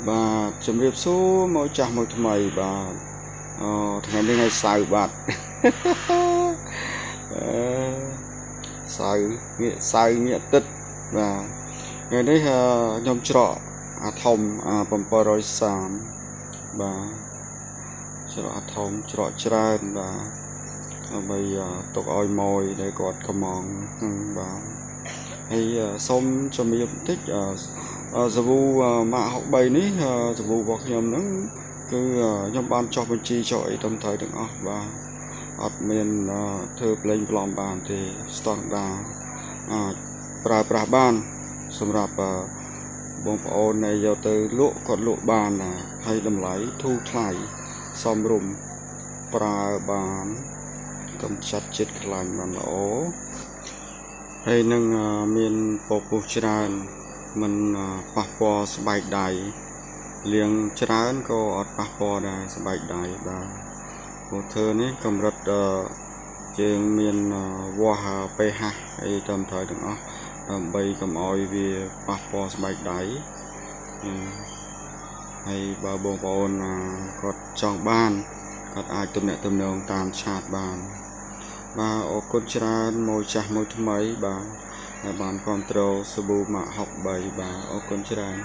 បាទជំរាបសួរមកចាស់មកថ្មីបាទថ្ងៃនេះថ្ងៃសៅរ៍បាទសៅរ៍ងាកសៅរ៍ងាកអាទិត្យបាទថ្ងៃនេះខ្ញុំច្រកអាធំ730បាទច្រកអាធំច្រកច្រើនបាទដើម្បីទុកឲ្យម៉យដែលគាត់កំងបាទហើយសូមជំរាបបន្តិចសាវូម៉ាក63នេះសាវូរបស់ខ្ញុំហ្នឹងគឺខ្ញុំបានចុះបញ្ជីចុះអីត្រឹមត្រូវទាំងអស់បាទអត់មានធ្វើប្លែងប្លន់បានទេស្តង់ដាអាចប្រើប្រាស់បានសម្រាប់បងប្អូនដែលយកទៅលក់គាត់លក់បានហើយតម្លៃធូរថ្លៃសមរម្យប្រើបានកំចាត់ជាតិខ្លាញ់បានល្អហើយនឹងមានពពុះច្រើនមិនប៉ះពាល់ស្បែកដៃលាងច្រើនក៏អត់ប៉ះពាល់ដែរស្បែកដៃបាទព្រោះធ្វើនេះកម្រិតជើងមានវាស់ pH អីត្រឹមត្រូវទាំងអស់ដើម្បីកុំឲ្យវាប៉ះពាល់ស្បែកដៃហើយបើបងប្អូនគាត់ចង់បានគាត់អាចទំនាក់ទំនងតាមឆាតបានបាទអរគុណច្រើនមកចាស់មកថ្មីបាទដែលបានគ្រប់គ្រងសាប៊ូម៉ាក63បាទអរគុណច្រើន